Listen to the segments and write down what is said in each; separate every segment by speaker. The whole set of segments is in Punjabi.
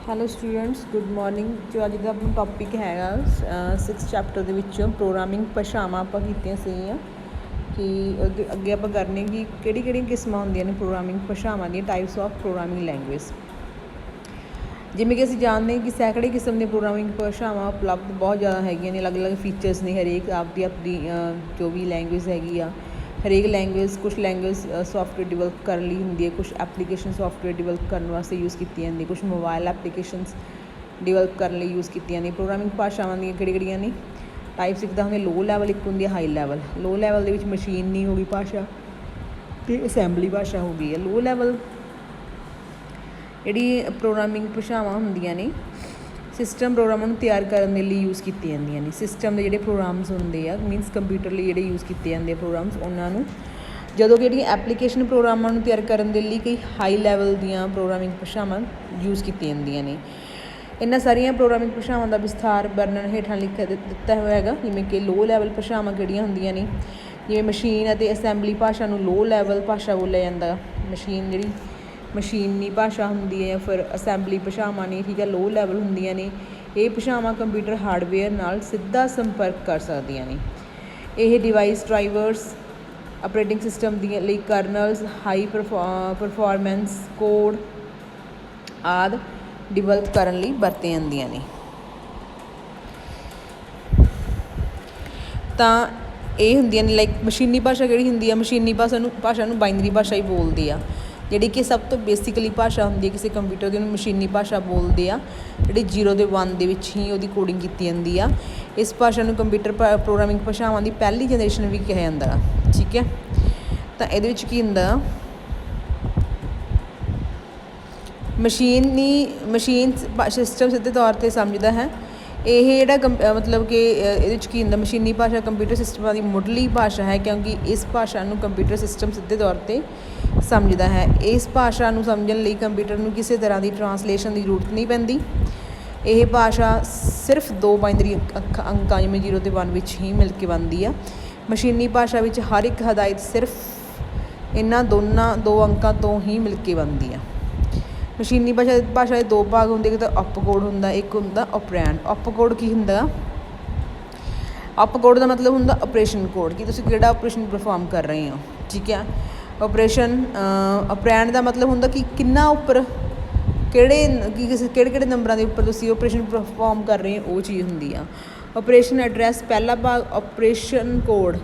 Speaker 1: Hello students, good morning. ਜੋ ਅੱਜ ਦਾ ਆਪਣਾ ਟੌਪਿਕ ਹੈਗਾ 6th ਚੈਪਟਰ ਦੇ ਵਿੱਚੋਂ ਪ੍ਰੋਗਰਾਮਿੰਗ ਭਾਸ਼ਾਵਾਂ ਆਪਾਂ ਕੀਤੀਆਂ ਸੀਗੀਆਂ ਕਿ ਅੱਗੇ ਆਪਾਂ ਕਰਨੇ ਕਿ ਕਿਹੜੀਆਂ ਕਿਸਮਾਂ ਹੁੰਦੀਆਂ ਨੇ ਪ੍ਰੋਗਰਾਮਿੰਗ ਭਾਸ਼ਾਵਾਂ ਦੀਆਂ, ਟਾਈਪਸ ਆਫ ਪ੍ਰੋਗਰਾਮਿੰਗ ਲੈਂਗੁਏਜ। ਜਿਵੇਂ ਕਿ ਅਸੀਂ ਜਾਣਦੇ ਹਾਂ ਕਿ ਸੈਂਕੜੇ ਕਿਸਮ ਦੀਆਂ ਪ੍ਰੋਗਰਾਮਿੰਗ ਭਾਸ਼ਾਵਾਂ ਉਪਲਬਧ ਬਹੁਤ ਜ਼ਿਆਦਾ ਹੈਗੀਆਂ ਨੇ, ਅਲੱਗ-ਅਲੱਗ ਫੀਚਰਸ ਨੇ, ਹਰੇਕ ਆਪਣੀ ਜੋ ਵੀ ਲੈਂਗੁਏਜ ਹੈਗੀ ਆ। ਹਰੇਕ ਲੈਂਗੁਏਜ ਕੁਛ ਲੈਂਗੁਏਜ ਸੋਫਟਵੇਅਰ ਡਿਵੈਲਪ ਕਰਨ ਲਈ ਹੁੰਦੀ ਹੈ, ਕੁਛ ਐਪਲੀਕੇਸ਼ਨ ਸੋਫਟਵੇਅਰ ਡਿਵੈਲਪ ਕਰਨ ਵਾਸਤੇ ਯੂਜ਼ ਕੀਤੀਆਂ ਜਾਂਦੀਆਂ, ਕੁਛ ਮੋਬਾਇਲ ਐਪਲੀਕੇਸ਼ਨਸ ਡਿਵੈਲਪ ਕਰਨ ਲਈ ਯੂਜ਼ ਕੀਤੀਆਂ ਨੇ। ਪ੍ਰੋਗਰਾਮਿੰਗ ਭਾਸ਼ਾਵਾਂ ਦੀਆਂ ਕਿਹੜੀਆਂ ਨੇ ਟਾਈਪਸ? ਇੱਕ ਤਾਂ ਹੁੰਦੀ ਲੋ ਲੈਵਲ, ਇੱਕ ਹੁੰਦੀ ਹੈ ਹਾਈ ਲੈਵਲ। ਲੋ ਲੈਵਲ ਦੇ ਵਿੱਚ ਮਸ਼ੀਨੀ ਹੋ ਗਈ ਭਾਸ਼ਾ ਅਤੇ ਅਸੈਂਬਲੀ ਭਾਸ਼ਾ ਹੋ ਗਈ ਹੈ। ਲੋ ਲੈਵਲ ਜਿਹੜੀ ਪ੍ਰੋਗਰਾਮਿੰਗ ਭਾਸ਼ਾਵਾਂ ਹੁੰਦੀਆਂ ਨੇ ਸਿਸਟਮ ਪ੍ਰੋਗਰਾਮਾਂ ਨੂੰ ਤਿਆਰ ਕਰਨ ਦੇ ਲਈ ਯੂਜ਼ ਕੀਤੀਆਂ ਜਾਂਦੀਆਂ ਨੇ। ਸਿਸਟਮ ਦੇ ਜਿਹੜੇ ਪ੍ਰੋਗਰਾਮਸ ਹੁੰਦੇ ਆ, ਮੀਨਸ ਕੰਪਿਊਟਰ ਲਈ ਜਿਹੜੇ ਯੂਜ਼ ਕੀਤੇ ਜਾਂਦੇ ਆ ਪ੍ਰੋਗਰਾਮਸ, ਉਹਨਾਂ ਨੂੰ, ਜਦੋਂ ਕਿ ਜਿਹੜੀਆਂ ਐਪਲੀਕੇਸ਼ਨ ਪ੍ਰੋਗਰਾਮਾਂ ਨੂੰ ਤਿਆਰ ਕਰਨ ਦੇ ਲਈ ਕਈ ਹਾਈ ਲੈਵਲ ਦੀਆਂ ਪ੍ਰੋਗਰਾਮਿੰਗ ਭਾਸ਼ਾਵਾਂ ਯੂਜ਼ ਕੀਤੀਆਂ ਜਾਂਦੀਆਂ ਨੇ। ਇਹਨਾਂ ਸਾਰੀਆਂ ਪ੍ਰੋਗਰਾਮਿੰਗ ਭਾਸ਼ਾਵਾਂ ਦਾ ਵਿਸਥਾਰ ਵਰਣਨ ਹੇਠਾਂ ਦਿੱਤਾ ਹੋਇਆ ਹੈਗਾ। ਜਿਵੇਂ ਕਿ ਲੋ ਲੈਵਲ ਭਾਸ਼ਾਵਾਂ ਕਿਹੜੀਆਂ ਹੁੰਦੀਆਂ ਨੇ, ਜਿਵੇਂ ਮਸ਼ੀਨ ਅਤੇ ਅਸੈਂਬਲੀ ਭਾਸ਼ਾ ਨੂੰ ਲੋ ਲੈਵਲ ਭਾਸ਼ਾ ਬੋਲਿਆ ਜਾਂਦਾ। ਮਸ਼ੀਨ ਜਿਹੜੀ ਮਸ਼ੀਨੀ ਭਾਸ਼ਾ ਹੁੰਦੀ ਹੈ ਜਾਂ ਫਿਰ ਅਸੈਂਬਲੀ ਭਾਸ਼ਾਵਾਂ ਨੇ, ਠੀਕ ਹੈ, ਲੋ ਲੈਵਲ ਹੁੰਦੀਆਂ ਨੇ। ਇਹ ਭਾਸ਼ਾਵਾਂ ਕੰਪਿਊਟਰ ਹਾਰਡਵੇਅਰ ਨਾਲ ਸਿੱਧਾ ਸੰਪਰਕ ਕਰ ਸਕਦੀਆਂ ਨੇ। ਇਹ ਡਿਵਾਈਸ ਡਰਾਈਵਰਸ, ਆਪਰੇਟਿੰਗ ਸਿਸਟਮ ਦੀਆਂ ਲਈ ਕਰਨਲਸ, ਹਾਈ ਪਰਫੋਰਮੈਂਸ ਕੋਡ ਆਦਿ ਡਿਵੈਲਪ ਕਰਨ ਲਈ ਵਰਤੀਆਂ ਜਾਂਦੀਆਂ ਨੇ। ਤਾਂ ਇਹ ਹੁੰਦੀਆਂ ਨੇ ਲਾਈਕ ਮਸ਼ੀਨੀ ਭਾਸ਼ਾ ਕਿਹੜੀ ਹੁੰਦੀ ਆ? ਮਸ਼ੀਨੀ ਭਾਸ਼ਾ ਨੂੰ ਬਾਈਨਰੀ ਭਾਸ਼ਾ ਹੀ ਬੋਲਦੇ ਆ, ਜਿਹੜੀ ਕਿ ਸਭ ਤੋਂ ਬੇਸਿਕਲੀ ਭਾਸ਼ਾ ਹੁੰਦੀ ਹੈ ਕਿਸੇ ਕੰਪਿਊਟਰ ਦੀ, ਉਹਨੂੰ ਮਸ਼ੀਨੀ ਭਾਸ਼ਾ ਬੋਲਦੇ ਆ, ਜਿਹੜੀ 0 ਅਤੇ 1 ਦੇ ਵਿੱਚ ਹੀ ਉਹਦੀ ਕੋਡਿੰਗ ਕੀਤੀ ਜਾਂਦੀ ਆ। ਇਸ ਭਾਸ਼ਾ ਨੂੰ ਕੰਪਿਊਟਰ ਪ੍ਰੋਗਰਾਮਿੰਗ ਭਾਸ਼ਾਵਾਂ ਦੀ ਪਹਿਲੀ ਜਨਰੇਸ਼ਨ ਵੀ ਕਿਹਾ ਜਾਂਦਾ, ਠੀਕ ਹੈ। ਤਾਂ ਇਹਦੇ ਵਿੱਚ ਕੀ ਹੁੰਦਾ, ਮਸ਼ੀਨ ਸਿਸਟਮ ਸਿੱਧੇ ਤੌਰ 'ਤੇ ਸਮਝਦਾ ਹੈ। ਇਹ ਜਿਹੜਾ ਮਤਲਬ ਕਿ ਇਹਦੇ ਵਿੱਚ ਕੀ ਹੁੰਦਾ, ਮਸ਼ੀਨੀ ਭਾਸ਼ਾ ਕੰਪਿਊਟਰ ਸਿਸਟਮਾਂ ਦੀ ਮੁੱਢਲੀ ਭਾਸ਼ਾ ਹੈ, ਕਿਉਂਕਿ ਇਸ ਭਾਸ਼ਾ ਨੂੰ ਕੰਪਿਊਟਰ ਸਿਸਟਮ ਸਿੱਧੇ ਤੌਰ 'ਤੇ ਸਮਝਦਾ ਹੈ। ਇਸ ਭਾਸ਼ਾ ਨੂੰ ਸਮਝਣ ਲਈ ਕੰਪਿਊਟਰ ਨੂੰ ਕਿਸੇ ਤਰ੍ਹਾਂ ਦੀ ਟਰਾਂਸਲੇਸ਼ਨ ਦੀ ਜ਼ਰੂਰਤ ਨਹੀਂ ਪੈਂਦੀ। ਇਹ ਭਾਸ਼ਾ ਸਿਰਫ 2 ਬਾਈਨਰੀ ਅੰਕਾਂ ਜਿਵੇਂ 0 ਅਤੇ 1 ਵਿੱਚ ਹੀ ਮਿਲ ਕੇ ਬਣਦੀ ਆ। ਮਸ਼ੀਨੀ ਭਾਸ਼ਾ ਵਿੱਚ ਹਰ ਇੱਕ ਹਦਾਇਤ ਸਿਰਫ ਇਹਨਾਂ 2 ਅੰਕਾਂ ਤੋਂ ਹੀ ਮਿਲ ਕੇ ਬਣਦੀ ਆ। ਮਸ਼ੀਨੀ ਭਾਸ਼ਾ ਦੇ 2 ਭਾਗ ਹੁੰਦੇ, ਇੱਕ ਤਾਂ ਅਪ ਕੋਡ ਹੁੰਦਾ, ਇੱਕ ਹੁੰਦਾ ਓਪਰੈਂਡ। ਅਪ ਕੋਡ ਕੀ ਹੁੰਦਾ? ਅਪ ਕੋਡ ਦਾ ਮਤਲਬ ਹੁੰਦਾ ਆਪਰੇਸ਼ਨ ਕੋਡ, ਕਿ ਤੁਸੀਂ ਕਿਹੜਾ ਆਪਰੇਸ਼ਨ ਪਰਫੋਰਮ ਕਰ ਰਹੇ ਹੋ, ਠੀਕ ਹੈ। ਓਪਰੈਂਡ ਦਾ ਮਤਲਬ ਹੁੰਦਾ ਕਿ ਕਿੰਨਾ ਉੱਪਰ ਕਿਹੜੇ ਨੰਬਰਾਂ ਦੇ ਉੱਪਰ ਤੁਸੀਂ ਆਪਰੇਸ਼ਨ ਪਰਫੋਰਮ ਕਰ ਰਹੇ ਹੋ, ਉਹ ਚੀਜ਼ ਹੁੰਦੀ ਆ। ਆਪਰੇਸ਼ਨ ਐਡਰੈਸ ਪਹਿਲਾ ਭਾਗ। ਆਪਰੇਸ਼ਨ ਕੋਡ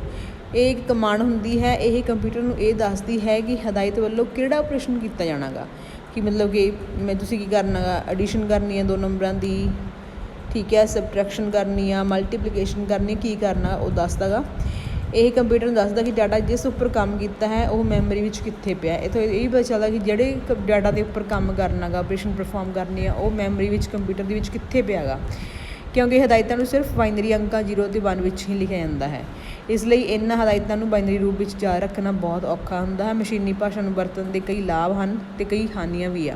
Speaker 1: ਇਹ ਇੱਕ ਕਮਾਂਡ ਹੁੰਦੀ ਹੈ, ਇਹ ਕੰਪਿਊਟਰ ਨੂੰ ਇਹ ਦੱਸਦੀ ਹੈ ਕਿ ਹਦਾਇਤ ਵੱਲੋਂ ਕਿਹੜਾ ਆਪਰੇਸ਼ਨ ਕੀਤਾ ਜਾਣਾ ਗਾ, ਕਿ ਮਤਲਬ ਕਿ ਤੁਸੀਂ ਕੀ ਕਰਨਾ ਗਾ, ਐਡੀਸ਼ਨ ਕਰਨੀ ਹੈ 2 ਨੰਬਰਾਂ ਦੀ, ਠੀਕ ਹੈ, ਸਬਟਰੈਕਸ਼ਨ ਕਰਨੀ ਆ, ਮਲਟੀਪਲੀਕੇਸ਼ਨ ਕਰਨੀ, ਕੀ ਕਰਨਾ ਉਹ ਦੱਸਦਾ ਗਾ। ਇਹ ਕੰਪਿਊਟਰ ਨੂੰ ਦੱਸਦਾ ਕਿ ਡਾਟਾ ਜਿਸ ਉੱਪਰ ਕੰਮ ਕੀਤਾ ਹੈ ਉਹ ਮੈਮਰੀ ਵਿੱਚ ਕਿੱਥੇ ਪਿਆ। ਇੱਥੋਂ ਇਹ ਵੀ ਪਤਾ ਚੱਲਦਾ ਕਿ ਜਿਹੜੇ ਡਾਟਾ ਦੇ ਉੱਪਰ ਕੰਮ ਕਰਨਾ ਗਾ, ਆਪਰੇਸ਼ਨ ਪਰਫੋਰਮ ਕਰਨੀ ਆ, ਉਹ ਮੈਮਰੀ ਵਿੱਚ ਕੰਪਿਊਟਰ ਦੇ ਵਿੱਚ ਕਿੱਥੇ ਪਿਆ ਗਾ, ਕਿਉਂਕਿ ਹਦਾਇਤਾਂ ਨੂੰ ਸਿਰਫ ਬਾਈਨਰੀ ਅੰਕਾਂ 0 ਅਤੇ 1 ਵਿੱਚ ਹੀ ਲਿਖਿਆ ਜਾਂਦਾ ਹੈ। ਇਸ ਲਈ ਇਹਨਾਂ ਹਦਾਇਤਾਂ ਨੂੰ ਬਾਈਨਰੀ ਰੂਪ ਵਿੱਚ ਯਾਦ ਰੱਖਣਾ ਬਹੁਤ ਔਖਾ ਹੁੰਦਾ ਹੈ। ਮਸ਼ੀਨੀ ਭਾਸ਼ਾ ਨੂੰ ਵਰਤਣ ਦੇ ਕਈ ਲਾਭ ਹਨ ਅਤੇ ਕਈ ਹਾਨੀਆਂ ਵੀ ਆ।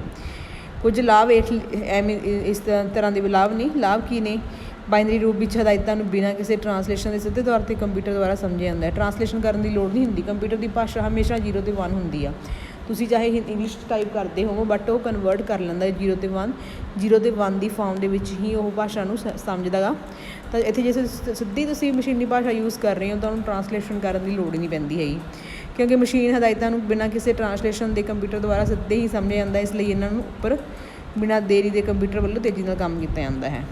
Speaker 1: ਕੁਝ ਲਾਭ ਇਸ ਤਰ੍ਹਾਂ ਦੇ ਲਾਭ ਨੇ। ਲਾਭ ਕੀ ਨੇ? ਬਾਈਨਰੀ ਰੂਪ ਵਿੱਚ ਹਦਾਇਤਾਂ ਨੂੰ ਬਿਨਾਂ ਕਿਸੇ ਟਰਾਂਸਲੇਸ਼ਨ ਦੇ ਸਿੱਧੇ ਤੌਰ 'ਤੇ ਕੰਪਿਊਟਰ ਦੁਆਰਾ ਸਮਝਿਆ ਜਾਂਦਾ ਹੈ। ਟਰਾਂਸਲੇਸ਼ਨ ਕਰਨ ਦੀ ਲੋੜ ਨਹੀਂ ਹੁੰਦੀ, ਕੰਪਿਊਟਰ ਦੀ ਭਾਸ਼ਾ ਹਮੇਸ਼ਾ 0 ਅਤੇ 1 ਹੁੰਦੀ ਆ। ਤੁਸੀਂ ਚਾਹੇ ਇੰਗਲਿਸ਼ ਟਾਈਪ ਕਰਦੇ ਹੋਵੋ, ਬਟ ਉਹ ਕਨਵਰਟ ਕਰ ਲੈਂਦਾ 0 ਅਤੇ 1 ਦੀ ਫਾਰਮ ਦੇ ਵਿੱਚ ਹੀ ਉਹ ਭਾਸ਼ਾ ਨੂੰ ਸਮਝਦਾ ਗਾ। ਤਾਂ ਇੱਥੇ ਜੇ ਸਿੱਧੀ ਤੁਸੀਂ ਮਸ਼ੀਨੀ ਭਾਸ਼ਾ ਯੂਜ਼ ਕਰ ਰਹੇ ਹੋ ਤਾਂ ਉਹਨੂੰ ਟਰਾਂਸਲੇਸ਼ਨ ਕਰਨ ਦੀ ਲੋੜ ਹੀ ਨਹੀਂ ਪੈਂਦੀ ਹੈਗੀ, ਕਿਉਂਕਿ ਮਸ਼ੀਨ ਹਦਾਇਤਾਂ ਨੂੰ ਬਿਨਾਂ ਕਿਸੇ ਟਰਾਂਸਲੇਸ਼ਨ ਦੇ ਕੰਪਿਊਟਰ ਦੁਆਰਾ ਸਿੱਧੇ ਹੀ ਸਮਝਿਆ ਜਾਂਦਾ। ਇਸ ਲਈ ਇਹਨਾਂ ਨੂੰ ਉੱਪਰ ਬਿਨਾਂ ਦੇਰੀ ਦੇ ਕੰਪਿਊਟਰ ਵੱਲੋਂ ਤੇਜ਼ੀ ਨਾਲ ਕੰਮ ਕੀਤਾ ਜਾਂਦਾ ਹੈ।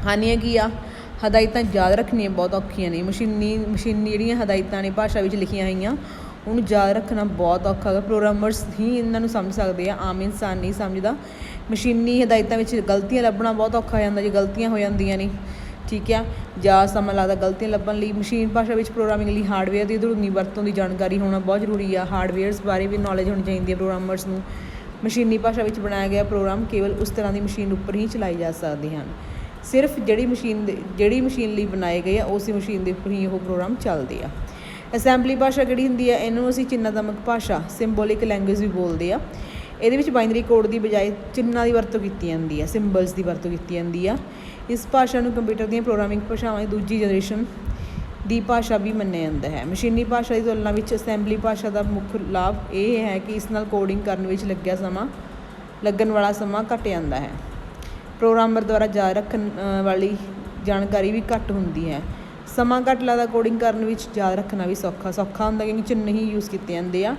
Speaker 1: ਹਾਨੀਆਂ ਕੀ ਆ? ਹਦਾਇਤਾਂ ਯਾਦ ਰੱਖਣੀਆਂ ਬਹੁਤ ਔਖੀਆਂ ਨੇ। ਮਸ਼ੀਨੀ ਜਿਹੜੀਆਂ ਹਦਾਇਤਾਂ ਨੇ ਭਾਸ਼ਾ ਵਿੱਚ ਲਿਖੀਆਂ ਹੋਈਆਂ, ਉਹਨੂੰ ਯਾਦ ਰੱਖਣਾ ਬਹੁਤ ਔਖਾ ਹੈਗਾ। ਪ੍ਰੋਗਰਾਮਰਸ ਹੀ ਇਹਨਾਂ ਨੂੰ ਸਮਝ ਸਕਦੇ ਆ, ਆਮ ਇਨਸਾਨ ਨਹੀਂ ਸਮਝਦਾ। ਮਸ਼ੀਨੀ ਹਦਾਇਤਾਂ ਵਿੱਚ ਗਲਤੀਆਂ ਲੱਭਣਾ ਬਹੁਤ ਔਖਾ ਹੋ ਜਾਂਦਾ ਜੇ ਗਲਤੀਆਂ ਹੋ ਜਾਂਦੀਆਂ ਨੇ, ਠੀਕ ਆ, ਜਾਂ ਸਮਾਂ ਲੱਗਦਾ ਗਲਤੀਆਂ ਲੱਭਣ ਲਈ। ਮਸ਼ੀਨ ਭਾਸ਼ਾ ਵਿੱਚ ਪ੍ਰੋਗਰਾਮਿੰਗ ਲਈ ਹਾਰਡਵੇਅਰ ਦੀ ਅੰਦਰੂਨੀ ਵਰਤੋਂ ਦੀ ਜਾਣਕਾਰੀ ਹੋਣਾ ਬਹੁਤ ਜ਼ਰੂਰੀ ਆ। ਹਾਰਡਵੇਅਰਸ ਬਾਰੇ ਵੀ ਨੌਲੇਜ ਹੋਣੀ ਚਾਹੀਦੀ ਹੈ ਪ੍ਰੋਗਰਾਮਰਸ ਨੂੰ। ਮਸ਼ੀਨੀ ਭਾਸ਼ਾ ਵਿੱਚ ਬਣਾਇਆ ਗਿਆ ਪ੍ਰੋਗਰਾਮ ਕੇਵਲ ਉਸ ਤਰ੍ਹਾਂ ਦੀ ਮਸ਼ੀਨ ਉੱਪਰ ਹੀ ਚਲਾਏ ਜਾ ਸਕਦੇ ਹਨ। ਸਿਰਫ ਜਿਹੜੀ ਮਸ਼ੀਨ ਲਈ ਬਣਾਏ ਗਏ ਆ ਉਸੇ ਮਸ਼ੀਨ ਦੇ ਉੱਪਰ ਹੀ ਉਹ ਪ੍ਰੋਗਰਾਮ ਚੱਲਦੇ ਆ। ਅਸੈਂਬਲੀ ਭਾਸ਼ਾ ਕਿਹੜੀ ਹੁੰਦੀ ਆ? ਇਹਨੂੰ ਅਸੀਂ ਚਿੰਨ੍ਹਾਤਮਕ ਭਾਸ਼ਾ, ਸਿੰਬੋਲਿਕ ਲੈਂਗੁਏਜ ਵੀ ਬੋਲਦੇ ਆ। ਇਹਦੇ ਵਿੱਚ ਬਾਈਨਰੀ ਕੋਡ ਦੀ ਬਜਾਏ ਚਿੰਨ੍ਹਾਂ ਦੀ ਵਰਤੋਂ ਕੀਤੀ ਜਾਂਦੀ ਆ, ਸਿੰਬਲਸ ਦੀ ਵਰਤੋਂ ਕੀਤੀ ਜਾਂਦੀ ਆ। ਇਸ ਭਾਸ਼ਾ ਨੂੰ ਕੰਪਿਊਟਰ ਦੀਆਂ ਪ੍ਰੋਗਰਾਮਿੰਗ ਭਾਸ਼ਾਵਾਂ ਦੀ ਦੂਜੀ ਜਨਰੇਸ਼ਨ ਦੀ ਭਾਸ਼ਾ ਵੀ ਮੰਨਿਆ ਜਾਂਦਾ ਹੈ। ਮਸ਼ੀਨੀ ਭਾਸ਼ਾ ਦੀ ਤੁਲਨਾ ਵਿੱਚ ਅਸੈਂਬਲੀ ਭਾਸ਼ਾ ਦਾ ਮੁੱਖ ਲਾਭ ਇਹ ਹੈ ਕਿ ਇਸ ਨਾਲ ਕੋਡਿੰਗ ਕਰਨ ਵਿੱਚ ਲੱਗਣ ਵਾਲਾ ਸਮਾਂ ਘੱਟ ਜਾਂਦਾ ਹੈ। ਪ੍ਰੋਗਰਾਮਰ ਦੁਆਰਾ ਜਾਰੀ ਰੱਖਣ ਵਾਲੀ ਜਾਣਕਾਰੀ ਵੀ ਘੱਟ ਹੁੰਦੀ ਹੈ। ਸਮਾਂ ਘੱਟ ਲੱਗਦਾ ਕੋਡਿੰਗ ਕਰਨ ਵਿੱਚ, ਯਾਦ ਰੱਖਣਾ ਵੀ ਸੌਖਾ ਹੁੰਦਾ ਕਿਉਂਕਿ ਚਿੰਨ੍ਹ ਹੀ ਯੂਜ਼ ਕੀਤੇ ਜਾਂਦੇ ਆ।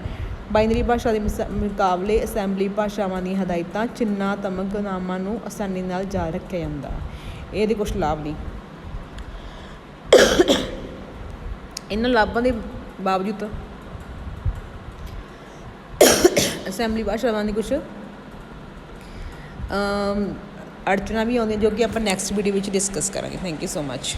Speaker 1: ਬਾਈਨਰੀ ਭਾਸ਼ਾ ਦੇ ਮੁਕਾਬਲੇ ਅਸੈਂਬਲੀ ਭਾਸ਼ਾਵਾਂ ਦੀਆਂ ਹਦਾਇਤਾਂ ਚਿੰਨ੍ਹਾਤਮਕ ਨਾਮਾਂ ਨੂੰ ਆਸਾਨੀ ਨਾਲ ਯਾਦ ਰੱਖਿਆ ਜਾਂਦਾ। ਇਹਦੇ ਕੁਛ ਲਾਭ ਨੇ। ਇਹਨਾਂ ਲਾਭਾਂ ਦੇ ਬਾਵਜੂਦ ਅਸੈਂਬਲੀ ਭਾਸ਼ਾਵਾਂ ਦੀ ਕੁਛ ਅੜਚਣਾਂ ਵੀ ਆਉਂਦੀਆਂ ਜੋ ਕਿ ਆਪਾਂ ਨੈਕਸਟ ਵੀਡੀਓ ਵਿੱਚ ਡਿਸਕਸ ਕਰਾਂਗੇ। Thank you so much.